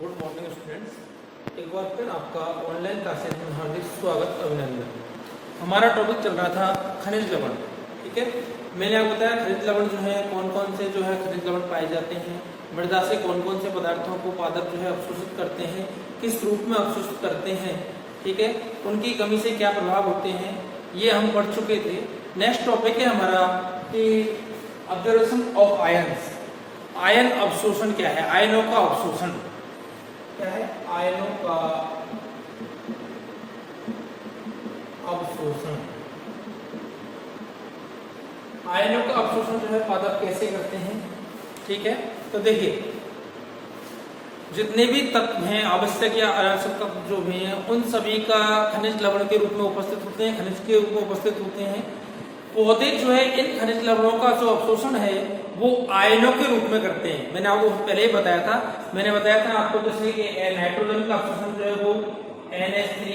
Good morning students, एक बार फिर आपका ऑनलाइन क्लासेज में हार्दिक स्वागत अभिनंदन। हमारा टॉपिक चल रहा था खनिज लवण। ठीक है, मैंने आपको बताया खनिज लवण जो है कौन कौन से जो है खनिज लवण पाए जाते हैं, मृदा से कौन कौन से पदार्थों को पादप जो है अवशोषित करते हैं, किस रूप में अवशोषित करते हैं, ठीक है, उनकी कमी से क्या प्रभाव होते हैं, ये हम पढ़ चुके थे। नेक्स्ट टॉपिक है हमारा कि ऑब्जर्वेशन ऑफ आयन्स। आयन अवशोषण क्या है, आयनों का अवशोषण क्या है, आयनों का अवशोषण। आयनों का अवशोषण जो है पादप कैसे करते हैं। ठीक है, तो देखिए जितने भी तत्व हैं आवश्यक या अनावश्यक तत्व जो भी हैं उन सभी का खनिज लवण के रूप में उपस्थित होते हैं, खनिज के रूप में उपस्थित होते हैं। पौधे जो है इन खनिज लवणों का जो अवशोषण है वो आयनों के रूप में करते हैं। मैंने आपको पहले ही बताया था, मैंने बताया था आपको जैसे कि नाइट्रोजन का अवशोषण जो है वो NH3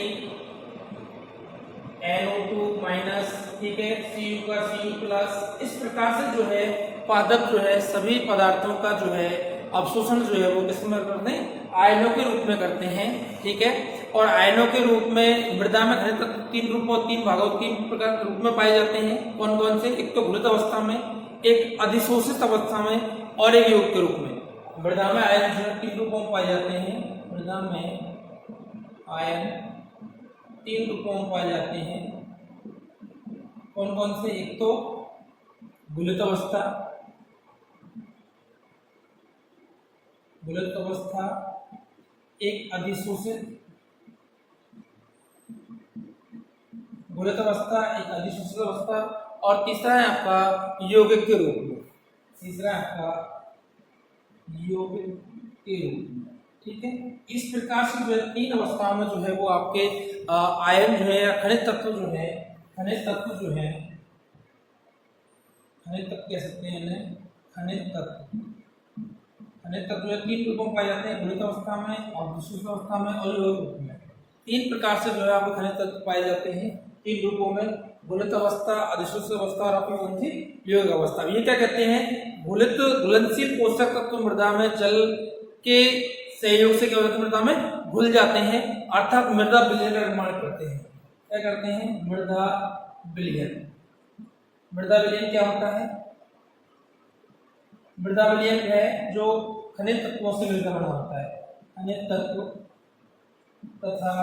NO2 माइनस, ठीक है, Cu का Cu प्लस। इस प्रकार से जो है पादप जो है सभी पदार्थों का जो है अवशोषण जो है वो किस में करते हैं, आयनों के रूप में करते हैं। ठीक है, और आयनों के रूप में मृदा में खनिज तत्व तीन भागों तीन प्रकार के रूप में पाए जाते हैं। कौन कौन से, एक तो घुलित अवस्था में, एक अधिशोषित अवस्था में और एक योग के रूप में। मृदा में आयन जो है तीन रूपों में पाए जाते हैं। मृदा में आयन तीन रूपों में पाए जाते हैं। कौन कौन से, एक तो घुलित अवस्था, घुलित अवस्था, एक अधिशोषित, घुलित अवस्था, एक अधिशोषित अवस्था, और तीसरा है आपका यौगिक के रूप में। तीसरा आपका यौगिक के रूप में। ठीक है, इस प्रकार से जो है तीन अवस्थाओं में जो है वो आपके आयन जो है या खनिज तत्व जो है, खनिज तत्व जो है, खनिज तत्व कह सकते हैं इन्हें, खनिज तत्व, खनिज तत्व जो तीन रूपों में पाए जाते हैं, घुलित अवस्था में, अवशोषित अवस्था में और यौगिक रूप में। तीन प्रकार से जो है आपको खनिज तत्व पाए जाते हैं तीन रूपों में, घुलित अवस्था, अधिशोषित अवस्था और आपकी कौन सी, यौगिक अवस्था। ये क्या कहते हैं, घुलित घुलनशील पोषक तत्व मृदा में जल के सहयोग से क्या होता है, मृदा में घुल जाते हैं, अर्थात मृदा विलयन का निर्माण करते हैं। क्या करते हैं, मृदा विलयन। मृदा विलयन क्या होता है, मृदा विलयन है जो खनिज तत्वों से मिलकर बना होता है। खनिज तत्व तथा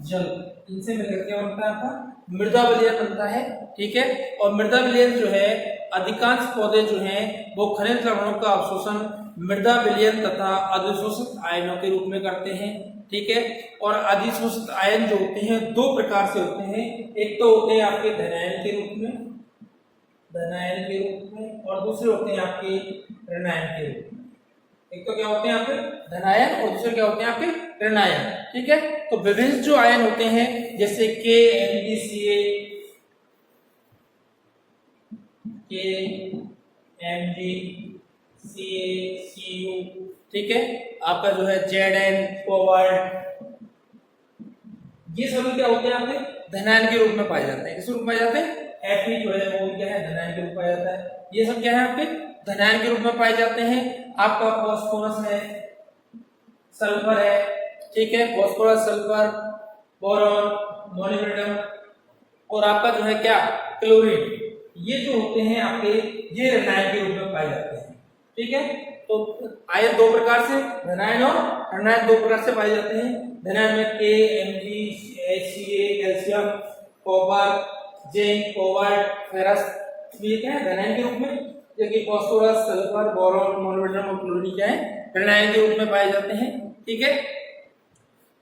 जल इनसे मिलकर क्या बनता है आपका, मृदा विलयन बनता है। ठीक है, और मृदा विलयन जो है अधिकांश पौधे जो हैं वो खनिज लवणों का अवशोषण मृदा विलयन तथा अधिशोषित आयनों के रूप में करते हैं। ठीक है, और अधिशोषित आयन जो होते हैं दो प्रकार से होते हैं, एक तो होते हैं आपके धनायन के रूप में, धनायन के रूप में, और दूसरे होते हैं आपके ऋणायन के रूप में। एक तो क्या होते हैं आपके धनायन और दूसरे क्या होते हैं आपके ऋणायन। ठीक है, तो विभिन्न जो आयन होते हैं जैसे KMgCa, Cu, ठीक है, आपका जो है Zn, कोबाल्ट, ये सभी क्या होते हैं आपके धनायन के रूप में पाए जाते हैं। किस रूप में पाए जाते हैं, Fe जो है वो क्या है, धनायन के रूप में पाया जाता है। ये सब क्या है आपके धनायन के रूप में पाए जाते हैं। आपका फास्फोरस है, सल्फर है, ठीक है, फास्फोरस, सल्फर, बोरॉन, मोलिब्डेनम, और आपका जो है क्या, क्लोरीन, ये जो होते हैं आपके ये ऋणायन के रूप में पाए जाते हैं। ठीक है, तो आयन दो प्रकार से, धनायन और ऋणायन दो प्रकार से पाए जाते हैं। धनायन में KMgCa, calcium, copper, zinc, cobalt, ferrous, ये क्या है धनायन के रूप में, जबकि फास्फोरस, सल्फर, बोरॉन, मोलिब्डेनम और क्लोरीन क्या है ऋणायन के रूप में पाए जाते हैं। ठीक है,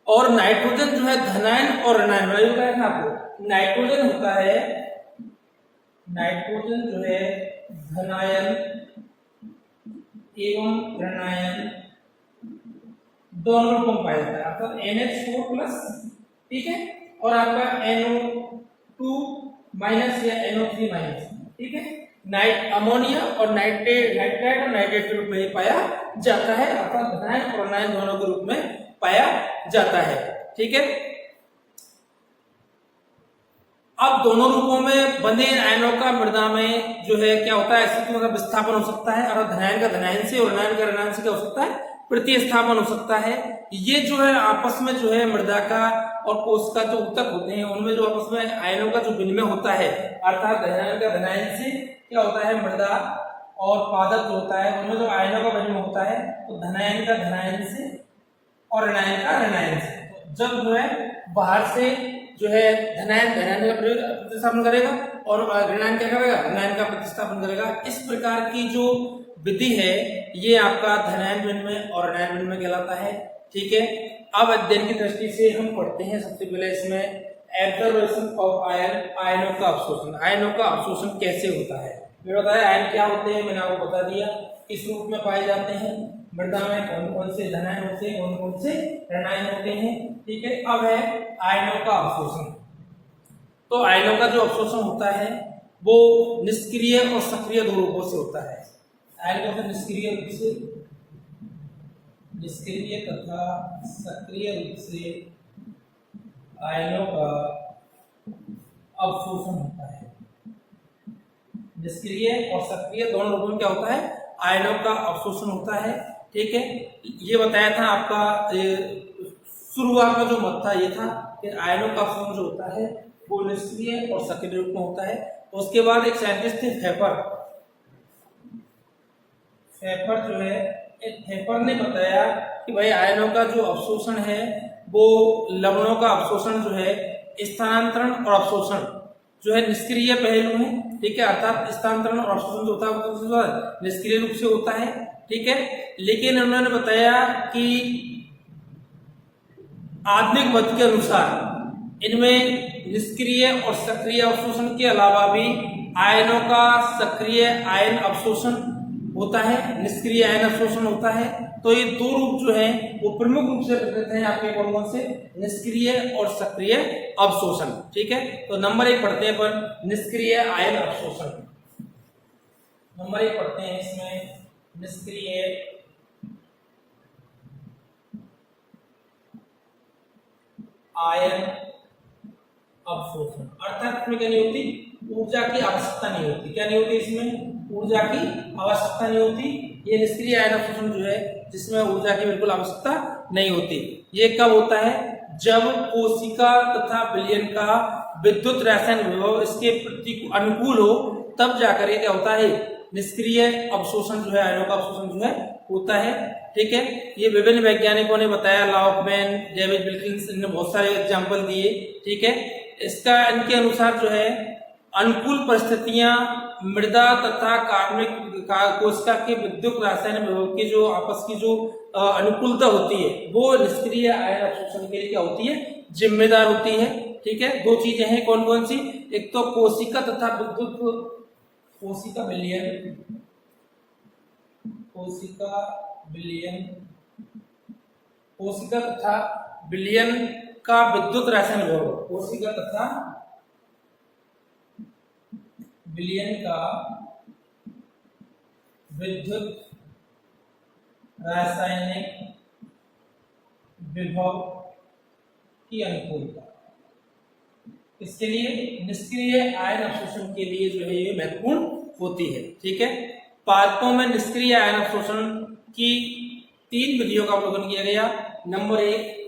और नाइट्रोजन जो है धनायन और ऋणायन वाला बताया था आपको। नाइट्रोजन होता है, नाइट्रोजन जो है धनायन एवं ऋणायन दोनों रूपों में पाया जाता है, अर्थात NH4 प्लस, ठीक है, और आपका NO2 माइनस या NO3 माइनस। ठीक है, अमोनिया और नाइट्राइट और नाइट्रेट के रूप में पाया जाता है, अर्थात धनायन और ऋणायन दोनों के रूप में पाया जाता है। ठीक है, अब दोनों रूपों में बंधे आयनों का मृदा में जो है क्या होता है, ऐसे मतलब विस्थापन हो सकता है, और धनायन का धनायन से और ऋणायन का ऋणायन से क्या हो सकता है, प्रतिस्थापन हो सकता है। ये जो है आपस में जो है मृदा का और कोशिका जो ऊतक होते हैं उनमें जो आपस में आयनों का जो विनिमय होता है, अर्थात धनायन का धनायन से क्या होता है, मृदा और पादप जो होता है उनमें जो आयनों का विनिमय होता है, तो धनायन का धनायन से और ऋणायन का ऋणायन से। जब जो है बाहर से जो है धनायन धनायन का प्रतिस्थापन करेगा और ऋणायन क्या करेगा, ऋणायन का प्रतिस्थापन करेगा। इस प्रकार की जो विधि है ये आपका धनायन विनिमय और ऋणायन विनिमय कहलाता है। ठीक है, अब अध्ययन की दृष्टि से हम पढ़ते हैं सबसे पहले इसमें एब्जॉर्प्शन ऑफ आयन, आयनों का अवशोषण। आयनों का अवशोषण कैसे होता है, मैंने बताया आयन क्या होते हैं, मैंने आपको बता दिया किस रूप में पाए जाते हैं, मृदा में कौन कौन से धनायन होते हैं, कौन कौन से ऋणायन होते हैं। ठीक है, अब है आयनों का अवशोषण। तो आयनों का जो अवशोषण होता है वो निष्क्रिय और सक्रिय दो रूपों से होता है। आयन को निष्क्रिय रूप से, निष्क्रिय तथा सक्रिय रूप से आयनों का अवशोषण होता है। निष्क्रिय और सक्रिय दोनों रूपों में क्या होता है, आयनों का अवशोषण होता है। ठीक है, ये बताया था आपका शुरुआत में जो मत था ये था कि आयनों का अवशोषण जो होता है वो निष्क्रिय और सक्रिय रूप में होता है। उसके बाद एक साइंटिस्ट थे फेफर जो है, फेफर ने बताया कि भाई आयनों का जो अवशोषण है वो लवणों का अवशोषण जो है स्थानांतरण और अवशोषण जो है निष्क्रिय पहलू है। ठीक है, अर्थात स्थानांतरण और अवशोषण जो होता है वो निष्क्रिय रूप से होता है। ठीक है, लेकिन उन्होंने बताया कि आधुनिक मत के अनुसार इनमें निष्क्रिय और सक्रिय अवशोषण के अलावा भी आयनों का सक्रिय आयन अवशोषण होता है, निष्क्रिय आयन अवशोषण होता है। तो ये दो रूप जो हैं वो प्रमुख रूप से प्रकट हैं आपके कौन कौन से, निष्क्रिय और सक्रिय अवशोषण। ठीक है, तो नंबर 1 पढ़ते हैं पर निष्क्रिय आयन अवशोषण। नंबर 1 पढ़ते हैं इसमें निष्क्रिय आयन अवशोषण। अर्थात इसमें क्या नहीं होती, ऊर्जा की आवश्यकता नहीं होती। क्या नहीं होती, इसमें ऊर्जा की आवश्यकता नहीं होती। ये निष्क्रिय आयन अवशोषण जो है जिसमें ऊर्जा की बिल्कुल आवश्यकता नहीं होती। ये कब होता है, जब कोशिका तथा विलयन का विद्युत रासायनिक विभव इसके प्रति अनुकूल हो, तब जाकर ये क्या होता है, निष्क्रिय अवशोषण जो है आयनों का अवशोषण जो है होता है। ठीक है, ये विभिन्न वैज्ञानिकों ने बताया, लाउफमैन, डेविड विल्किंस, इन्होंने बहुत सारे एग्जाम्पल दिए। ठीक है, इसका इनके अनुसार जो है अनुकूल परिस्थितियां मृदा तथा कार्बनिक कोशिका के विद्युत रासायनिक विभव की जो आपस की जो अनुकूलता होती है वो निष्क्रिय आयन अवशोषण के लिए क्या होती है, जिम्मेदार होती है। ठीक है, दो चीजें हैं कौन कौन सी, एक तो कोशिका तथा विद्युत, कोशिका विलयन, कोशिका विलयन, कोशिका तथा विलयन का विद्युत रासायनिक विभव, कोशिका तथा विलयन का विद्युत रासायनिक विभव की अनुकूलता। इसके लिए निष्क्रिय आयन अवशोषण के लिए जो है ये महत्वपूर्ण होती है। ठीक है, पादपों में निष्क्रिय आयन अवशोषण की 3 विधियों का अवलोकन किया गया। नंबर 1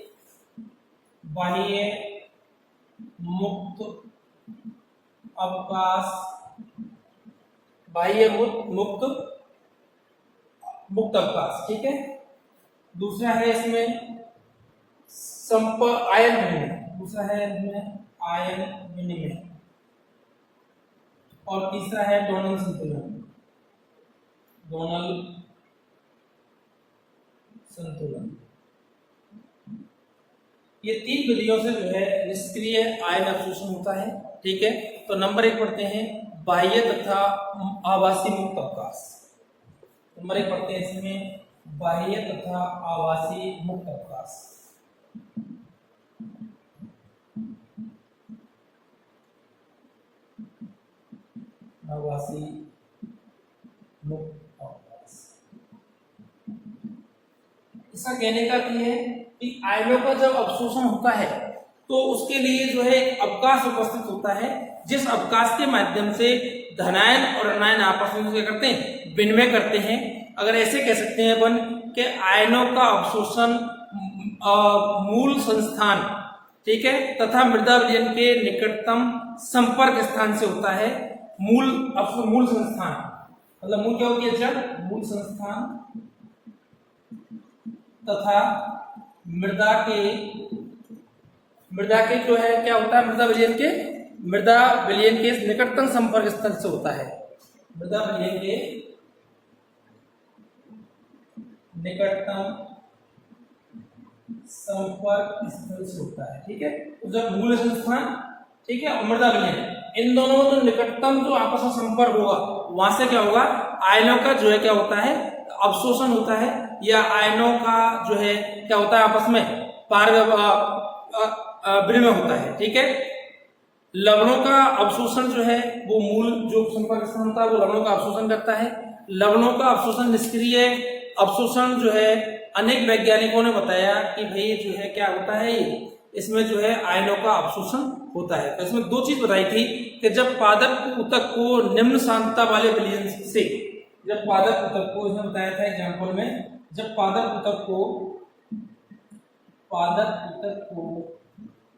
बाह्य मुक्त अवकाश, बाह्य मुक्त अवकाश। ठीक है, दूसरा है इसमें आयन विनिमय, दूसरा है इसमें आयन विनिमय, और तीसरा है डोनल संतुलन, डोनल संतुलन। ये 3 विधियों से जो है निष्क्रिय आयन अवशोषण होता है। ठीक है, तो नंबर 1 पढ़ते हैं बाह्य तथा आभासी मुक्त अवकाश। नंबर 1 पढ़ते हैं इसमें बाह्य तथा आभासी मुक्त अवकाश। आभासी मुक्त अवकाश, इसका कहने का ये है कि आयनों का जब अवशोषण होता है तो उसके लिए जो है अवकाश उपस्थित होता है, जिस अवकाश के माध्यम से धनायन और ऋणायन आपस में क्या करते हैं, विनिमय करते हैं। अगर ऐसे कह सकते हैं अपन कि आयनों का अवशोषण मूल संस्थान, ठीक है, तथा मृदा विलयन के निकटतम संपर्क स्थान से होता है। मूल संस्थान मतलब मूल क्या होती है? जड़। मूल संस्थान तथा मृदा के जो है क्या होता है? मृदा विलयन के निकटतम संपर्क स्थल से होता है। मृदा विलयन के निकटतम संपर्क स्थल से होता है, ठीक है। तो जब मूल संस्थान, ठीक है, और मृदा विलयन, इन दोनों में जो निकटतम जो आपस में संपर्क होगा वहां से क्या होगा? आयनों का जो है क्या होता है? अवशोषण होता है, या आयनों का जो है क्या होता है? आपस में विनिमय होता है, ठीक है। लवणों का अवशोषण जो है वो मूल जो संपर्क स्थान होता है वो लवणों का अवशोषण करता है। लवणों का अवशोषण निष्क्रिय अवशोषण जो है अनेक वैज्ञानिकों ने बताया कि भाई जो है क्या होता है, इसमें जो है आयनों का अवशोषण होता है। तो इसमें दो चीज बताई थी कि जब पादप ऊतक को निम्न सांद्रता वाले विलयन से, जब पादप ऊतक को, इसमें बताया था एग्जाम्पल में, जब पादप ऊतक को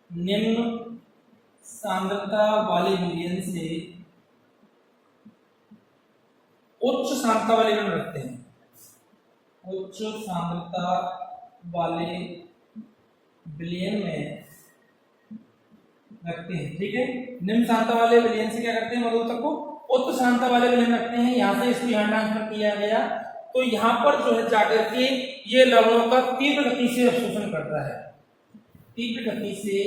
निम्न सांद्रता वाले विलयन से उच्च सांद्रता वाले विलयन रखते हैं, उच्च सांद्रता वाले विलयन में रखते हैं, ठीक है। निम्न सांद्रता वाले विलयन से क्या करते हैं? मधु तक को उच्च सांद्रता वाले विलयन रखते हैं। यहाँ से इसको यहाँ ट्रांसफर किया गया, तो यहाँ पर जो है जाकर के ये लवणों का तीव्र गति से अवशोषण करता है, तीव्र गति से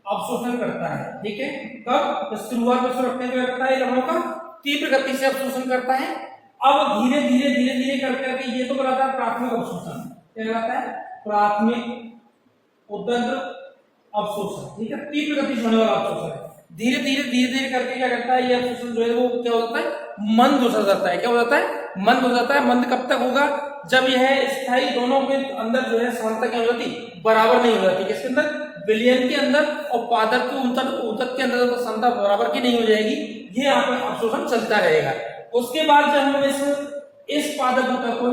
अवशोषण करता है, ठीक है। कब? शुरुआत में रखने में लगता है लवणों का तीव्र गति से अवशोषण करता है। अब धीरे धीरे कर करके ये तो कहलाता है प्राथमिक अवशोषण। क्या कहलाता है? प्राथमिक उदग्र अवशोषण, ठीक है, तीव्र गति से होने वाला अवशोषण है। धीरे धीरे करके क्या करता है? ये अवशोषण जो है वो क्या हो जाता है? मंद हो जाता है। क्या हो जाता है? मंद हो जाता है। मंद कब तक होगा? जब यह स्थायी दोनों के अंदर जो है सांद्रता क्या हो जाती? बराबर नहीं हो जाती। किसके अंदर? विलयन के अंदर और पादप के ऊतक के अंदर तो सांद्रता बराबर की नहीं हो जाएगी, ये यहाँ पर अवशोषण चलता रहेगा। उसके बाद जब हम इस पादप ऊतक को,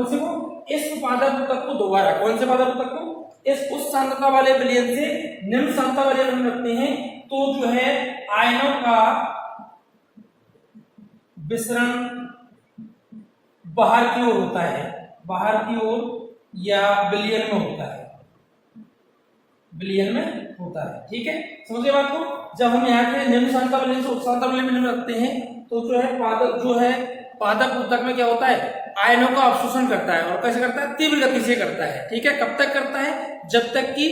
इस पादप ऊतक को दोबारा, कौन से पादप ऊतक को? इस उच्च सांद्रता वाले विलयन से निम्न सांद्रता वाले विलयन रखते हैं, तो जो है आयनों का विसरण बाहर की ओर होता है, बाहर की ओर या विलयन में होता है, विलयन में होता है, ठीक है। समझिए बात को। जब हम यहाँ के निम्न सांद्रता विलयन से उच्च सांद्रता विलयन में रखते हैं, तो जो है पादप ऊतक में क्या होता है? आयनों का अवशोषण करता है। और कैसे करता है? तीव्र गति से करता है, ठीक है। कब तक करता है? जब तक कि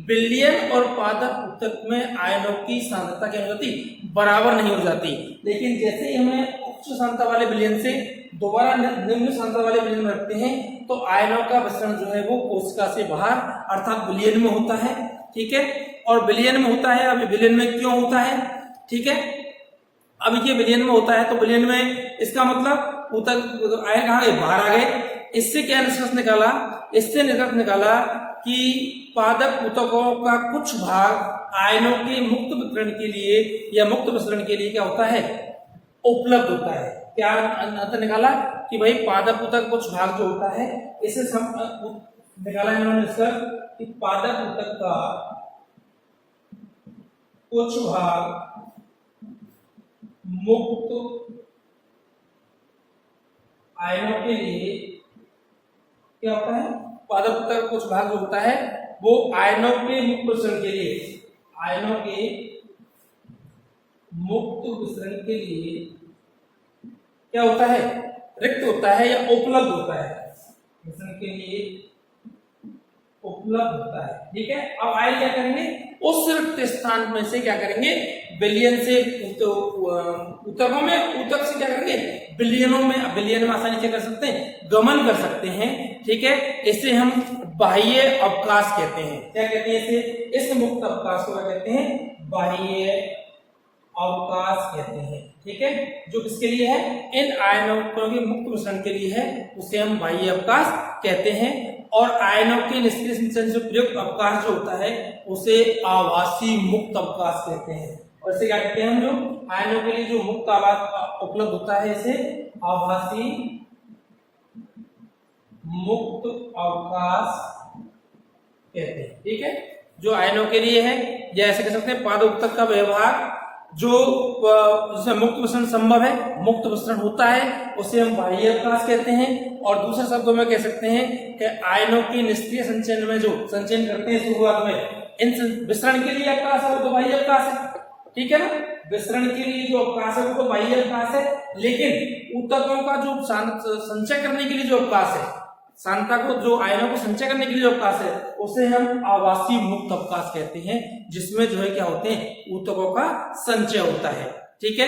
विलयन और पादप ऊतक में आयनों की सांद्रता क्या हो जाती? बराबर नहीं हो जाती। लेकिन जैसे ही हमें उच्च सांद्रता वाले विलयन से दोबारा निम्न सांद्रता वाले विलयन में रखते हैं, तो आयनों का विसरण जो है वो कोशिका से बाहर अर्थात विलयन में होता है, ठीक है। और विलयन में होता है। अब विलयन में क्यों होता है? ठीक है, अब ये विलयन में होता है, तो विलयन में इसका मतलब ऊतक आए कहाँ गए? बाहर आ गए। इससे क्या निष्कर्ष निकाला? इससे निष्कर्ष निकाला कि पादप ऊतकों का कुछ भाग आयनों के मुक्त वितरण के लिए या मुक्त विसरण के लिए क्या होता है? उपलब्ध होता है। क्या अंतर निकाला? कि भाई पादप ऊतक कुछ भाग जो होता है, इसे निकाला इन्होंने निष्कर्ष कि पादप ऊतक का कुछ भाग मुक्त आयनों के लिए क्या होता है? पादप ऊतक का कुछ भाग जो होता है वो आयनों के मुक्त विसरण के लिए, आयनों के मुक्त विसरण के लिए क्या होता है? रिक्त होता है या उपलब्ध होता है, विसरण के लिए उपलब्ध होता है, ठीक है। अब आयन क्या करेंगे? उस रिक्त स्थान में से क्या करेंगे? विलयन से ऊतकों में, ऊतक से क्या करेंगे? विलयनों में, विलयन में आसानी से कर सकते हैं, गमन कर सकते हैं, ठीक है। इसे हम बाह्य अवकाश कहते हैं। क्या कहते हैं इसे? इस मुक्त अवकाश को क्या कहते हैं? बाह्य अवकाश कहते हैं, ठीक है। जो किसके लिए है? इन आयनों के मुक्त विसरण के लिए है, उसे हम बाह्य अवकाश कहते हैं। और आयनों के निष्क्रिय संचरण से प्रयुक्त अवकाश जो होता है उसे आभासी मुक्त अवकाश कहते हैं। और इसे क्या कहते हैं हम? जो आयनों के लिए जो मुक्त आवास उपलब्ध होता है इसे आभासी मुक्त अवकाश कहते हैं। ठीक है, जो आयनों के लिए है, या ऐसे कह सकते हैं पादोत्तक का व्यवहार जो जिसमें मुक्त विसरण संभव है, मुक्त विसरण होता है, उसे हम बाह्य अवकाश कहते हैं। और दूसरे शब्दों में कह सकते हैं कि आयनों की निष्क्रिय संचयन में जो संचयन करते हैं शुरुआत में, इन विसरण के लिए अवकाश है वो तो बाह्य अवकाश है। ठीक है ना, विसरण के लिए जो अवकाश है वो तो बाह्य अवकाश है, लेकिन ऊतकों का जो संचय करने के लिए जो अवकाश है, सांता को जो आयनों को संचय करने के लिए जो अवकाश है, उसे हम आवासीय मुक्त अवकाश कहते हैं, जिसमें जो है क्या होते हैं, ऊतकों का संचय होता है। ठीक है,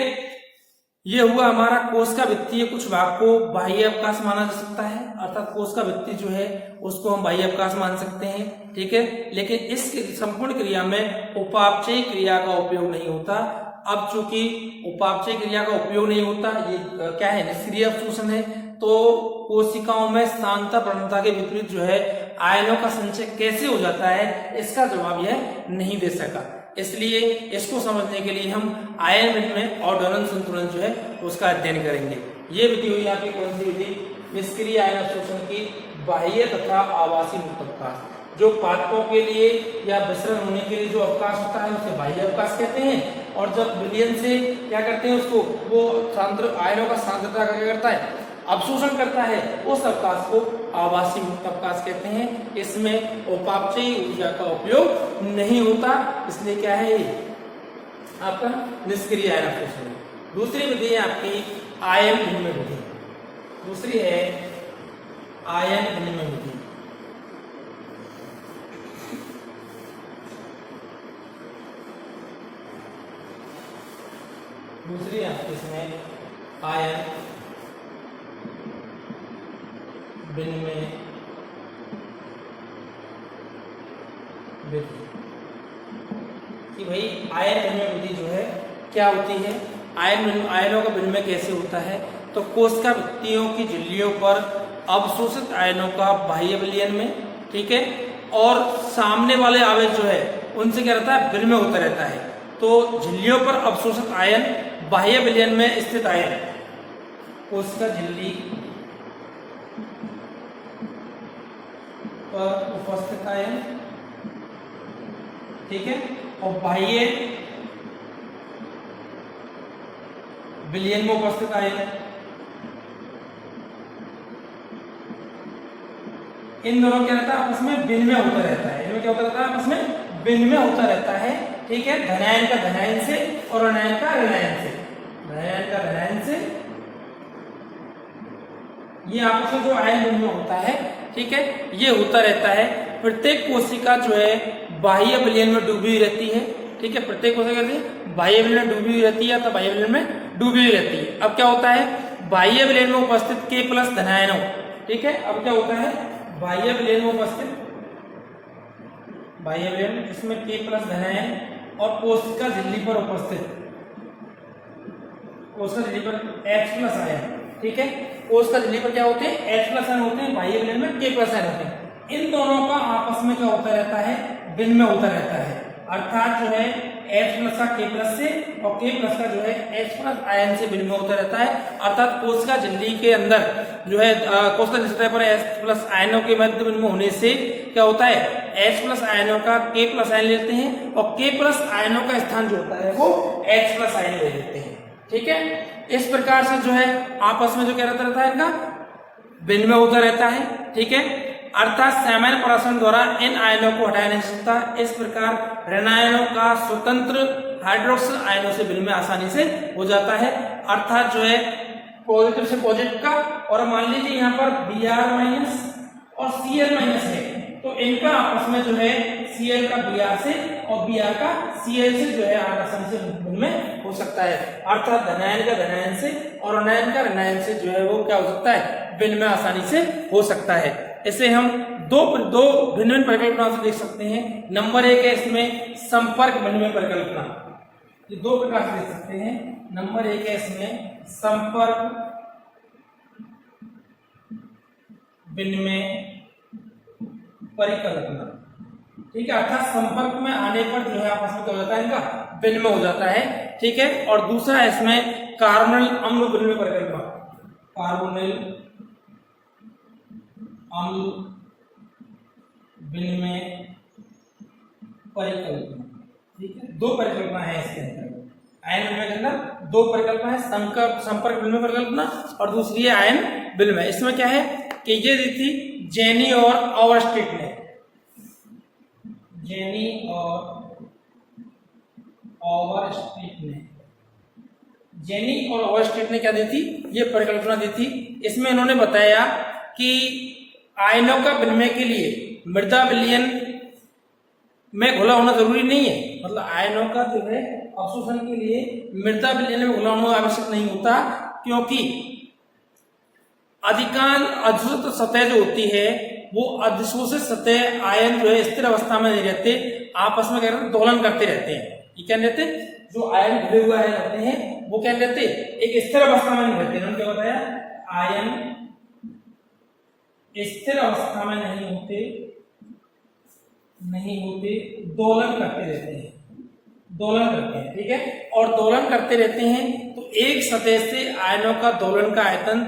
ये हुआ हमारा कोश का भित्तीय कुछ भाग को बाह्य अवकाश माना जा सकता है, अर्थात कोश का भित्ति जो है उसको हम बाह्य अवकाश मान सकते हैं। ठीक है, लेकिन इस संपूर्ण क्रिया में उपापचयी क्रिया का उपयोग नहीं होता। अब चूंकि उपापचयी क्रिया का उपयोग नहीं होता, ये क्या है, निष्क्रिय अवशोषण है, तो कोशिकाओं में सांता प्रवणता के विपरीत जो है आयनों का संचय कैसे हो जाता है, इसका जवाब यह नहीं दे सका। इसलिए इसको समझने के लिए हम आयन विनिमय और डोनन संतुलन जो है उसका अध्ययन करेंगे। ये विधि हुई आपकी कौन सी विधि, निष्क्रिय आयन अवशोषण की बाह्य तथा आवासीय मुक्त अवकाश। जो पादपों के लिए या विसरण होने के लिए जो अवकाश होता है उसे बाह्य अवकाश कहते हैं, और जब विलयन से क्या करते हैं उसको, वो आयनों का सांद्रता क्या करता है, अवशोषण करता है, उस अवकाश को आवासीय मुक्त अवकाश कहते हैं। इसमें उपापचयी ऊर्जा का उपयोग नहीं होता, इसलिए क्या है आपका निष्क्रिय आयन अवशोषण। दूसरी विधि है आपकी आयन विनिमय विधि, दूसरी है आयन विनिमय विधि। दूसरी आपकी इसमें आयन विनिमय विधि कि भाई आयन विनिमय विधि जो है क्या होती है, आयनों का विनिमय कैसे होता है। तो कोशिका भित्तियों की झिल्लियों पर अवशोषित आयनों का बाह्य विलयन में, ठीक है, और सामने वाले आवेश जो है उनसे क्या रहता है, विनिमय होता रहता है। तो झिल्लियों पर अवशोषित आयन बाह्य विलयन में स्थित आयन, कोशिका झिल्ली पर उपस्थित आयन, ठीक है, और बाह्य विलयन में उपस्थित आयन, इन दोनों क्या रहता है, आपस में विनिमय होता रहता है। इनमें क्या होता रहता है, आपस में विनिमय होता रहता है। ठीक है, धनायन का धनायन से और ऋणायन का ऋणायन से, धनायन का धनायन से, ये आपस में जो आयन विनिमय होता है, ठीक है, ये होता रहता है। प्रत्येक कोशिका जो है बाह्य विलयन में डूबी हुई रहती है। ठीक है, प्रत्येक कोशिका बाह्य विलयन में डूबी हुई रहती है, तो बाह्य विलयन में डूबी हुई रहती है। अब क्या होता है, बाह्य विलयन में उपस्थित K प्लस धनायनों, ठीक है, अब क्या होता है, बाह्य विलयन में उपस्थित, बाह्य विलयन इसमें K प्लस धनायन और कोशिका झिल्ली पर उपस्थित, कोशिका झिल्ली पर H प्लस आयन, ठीक है, कोशिका झिल्ली पर क्या होते हैं, H प्लस आयन होते हैं, बाह्य विलयन में K प्लस आयन होते हैं। इन दोनों का आपस में क्या होता रहता है, विनिमय होता रहता है। अर्थात जो है H प्लस का K प्लस से और K प्लस का जो है H प्लस आयन से विनिमय होता रहता है। अर्थात कोशिका झिल्ली के अंदर जो है कोशिका सतह पर H प्लस आयनों के मध्य विनिमय होने से क्या होता है, H प्लस आयनों का K प्लस आयन लेते हैं और K प्लस आयनों का स्थान जो होता है वो H प्लस आयन ले लेते हैं। ठीक है, इस प्रकार से जो है आपस में जो क्या रहता है, इनका विनिमय होता रहता है। ठीक है, अर्थात सामान्य परासरण द्वारा इन आयनों को हटाया नहीं सकता। इस प्रकार ऋणायनों का स्वतंत्र हाइड्रोक्सिल आयनों से विनिमय आसानी से हो जाता है। अर्थात जो है पॉजिटिव से पॉजिटिव का, और मान लीजिए यहाँ पर Br माइनस और Cl माइनस है, तो इनका आपस में जो है Cl का Br से और Br का Cl से जो है आसानी से विनिमय हो सकता है। अर्थात धनायन का धनायन से और ऋणायन का ऋणायन से जो है वो क्या हो सकता है, विनिमय आसानी से हो सकता है। इसे हम दो भिन्न परिकल्पना से देख सकते हैं। नंबर एक है इसमें संपर्क विनिमय परिकल्पना, ये दो प्रकार से देख सकते हैं। नंबर एक है इसमें संपर्क विनिमय परिकल्पना, ठीक है, अर्थात संपर्क में आने पर जो है आपस में क्या हो जाता है, इनका विनिमय हो जाता है। ठीक है, और दूसरा है इसमें कार्बोनिल अम्ल विनिमय परिकल्पना, कार्बोनिल अम्ल विनिमय परिकल्पना। ठीक है, दो परिकल्पना है इसके अंदर, आयन विनिमय के अंदर दो परिकल्पना है, संपर्क विनिमय परिकल्पना और दूसरी है आयन विनिमय। इसमें क्या है कि ये दी थी जेनी और ओवरस्ट्रीट ने, जेनी और ओवरस्ट्रीट ने, जेनी और ओवरस्ट्रीट ने क्या दी थी, ये परिकल्पना दी थी। इसमें इन्होंने बताया कि आयनों का विनिमय के लिए मृदा विलयन में घुला होना जरूरी नहीं है, मतलब आयनों का जो है अवशोषण के लिए मृदा विलयन में घुला होना आवश्यक नहीं होता, क्योंकि अधिकांश अधिशोषित सतह जो होती है वो अधिशोषित सतह आयन जो है स्थिर अवस्था में नहीं रहते, आपस में क्या करते हैं, दोलन करते रहते हैं। ये क्या रहते हैं, जो आयन घुले हुए आयन होते हैं वो क्या रहते हैं, एक स्थिर अवस्था में नहीं रहते। उन्होंने क्या बताया, आयन स्थिर अवस्था में नहीं होते, दोलन करते रहते हैं, दोलन करते हैं। ठीक है, और दोलन करते रहते हैं तो एक सतह से आयनों का दोलन का आयतन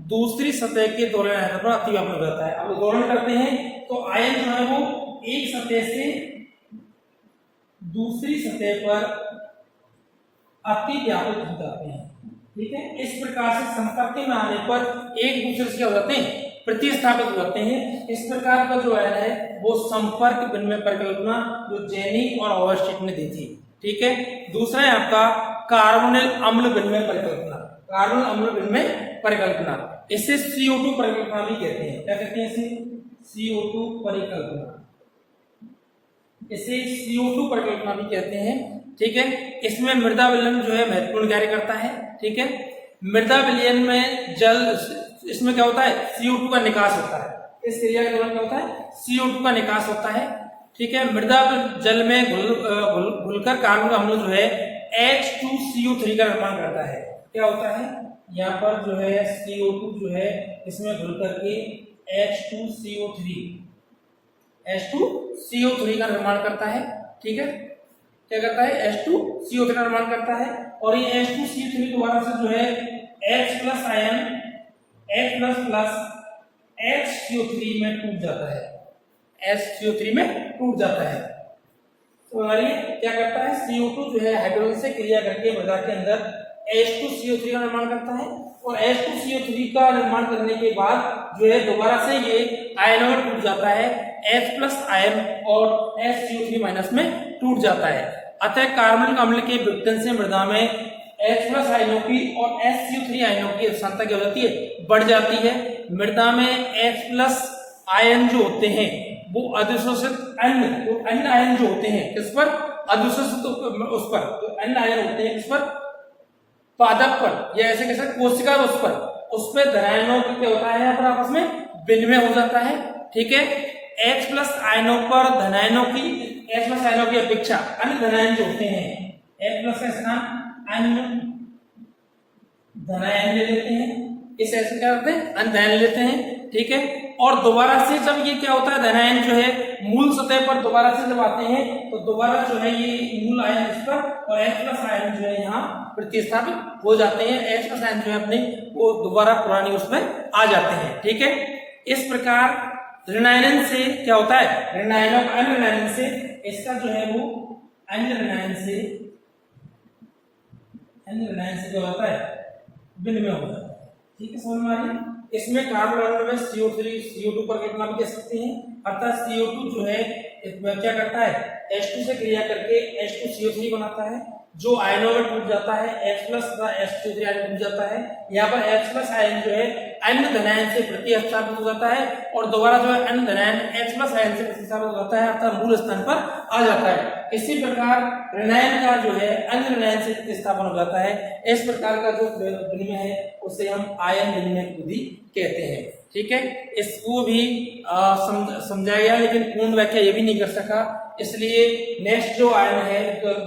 दूसरी सतह के दोलन आयतन पर अतिव्यापन हो जाता है। अब दोलन करते हैं तो आयन जो है वो एक सतह से दूसरी सतह पर अतिव्यापित हो जाते हैं। ठीक है, इस प्रकार से संपर्क में आने पर एक दूसरे से क्या हो जाते हैं, प्रतिस्थापित हो जाते हैं। इस प्रकार का जो आयन है वो संपर्क विनिमय परिकल्पना जो जेनी और ओवरस्ट्रीट ने दी थी। ठीक है, दूसरा है आपका कार्बोनिल अम्ल विनिमय परिकल्पना, कार्बोनिल अम्ल विनिमय परिकल्पना, इसे CO2 परिकल्पना भी कहते हैं। क्या कहते हैं इसे, CO2 परिकल्पना, इसे CO2 परिकल्पना भी कहते हैं। ठीक है, इसमें मृदा विलयन जो है महत्वपूर्ण कार्य करता है। ठीक है, मृदा विलयन में जल, इसमें क्या होता है, CO2 का निकास होता है, इस क्रिया के दौरान क्या होता है, CO2 का निकास होता है। ठीक है, मृदा जल में घुलकर कार्बन का अम्ल जो है H2CO3 का निर्माण करता है। क्या होता है, यहाँ पर जो है CO2 जो है इसमें घुल करके H2CO3 का निर्माण करता है। ठीक है, क्या करता है, H2CO3 का निर्माण करता है, और ये H2CO3 दोबारा से जो है H plus ion H plus HCO3 में टूट जाता है, HCO3 में टूट जाता है। तो हमारी क्या करता है, CO2 जो है हाइड्रोजन से क्रिया करके मृदा के अंदर H2CO3 का निर्माण करता है, और H2CO3 का निर्माण करने के बाद जो है दोबारा से ये आयनों में टूट जाता है, H प्लस आयन और HCO3 माइनस में टूट जाता है। अतः कार्बनिक अम्ल के विघटन से मृदा में H प्लस आयनों की और HCO3 आयनों की सांद्रता क्या हो जाती है, बढ़ जाती है। मृदा में H प्लस आयन जो होते हैं वो अधिशोषित अन्य आयन जो होते हैं किस पर, अधिशोषित उस पर, जो अन्य आयन होते हैं इस पर, पादप पर, या ऐसे कैसे कोशिका उस पर धनायनों क्या होता है, यहाँ पर आपस में विनिमय हो जाता है। ठीक है, H प्लस आयनों पर धनायनों की, H प्लस आयनों की अपेक्षा अन्य धनायन जो होते हैं, H प्लस का स्थान अन्य धनायन ले लेते हैं, इस ऐसे क्या करते हैं, अन्य धनायन लेते हैं। ठीक है, और दोबारा से जब ये क्या होता है, धनायन जो है मूल सतह पर दोबारा से जब आते हैं तो दोबारा जो है ये मूल आयन इस पर और H प्लस आयन जो है यहाँ प्रतिस्थापित हो जाते हैं, H प्लस आयन जो है अपनी वो दोबारा पुरानी उसमें आ जाते हैं। ठीक है, इस प्रकार ऋणायन से क्या होता है, ऋणायनों का अन्य ऋणायन से इसका जो है वो अन्य ऋणायन से क्या होता है, विनिमय हो जाता है। ठीक है, समझ में आ रही है। इसमें कार्बन अणु में CO2 पर कितना भी कह सकते हैं, अर्थात CO2 जो है क्या करता है, H2 से क्रिया करके H2CO3 बनाता है, जो आयनों में टूट जाता है, H प्लस का H2 आयन टूट जाता है। यहाँ पर H प्लस आयन जो है अन्य धनायन से प्रतिस्थापित हो जाता है, और दोबारा जो है अन्य धनायन H प्लस आयन से प्रतिस्थापित हो जाता है, अर्थात मूल स्थान पर आ जाता है। इसी प्रकार ऋणायन का जो है अन्य ऋणायन से प्रतिस्थापन हो जाता है। इस प्रकार का जो विनिमय है उसे हम आयन विनिमय विधि कहते हैं। ठीक है, इसको भी समझाया गया, लेकिन पूर्ण व्याख्या ये भी नहीं कर सका, इसलिए नेक्स्ट जो आयन है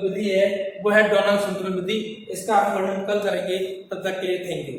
विधि है वो है डोनल संतुलन विधि। इसका हम वर्णन कल करेंगे, तब तक के लिए थैंक यू।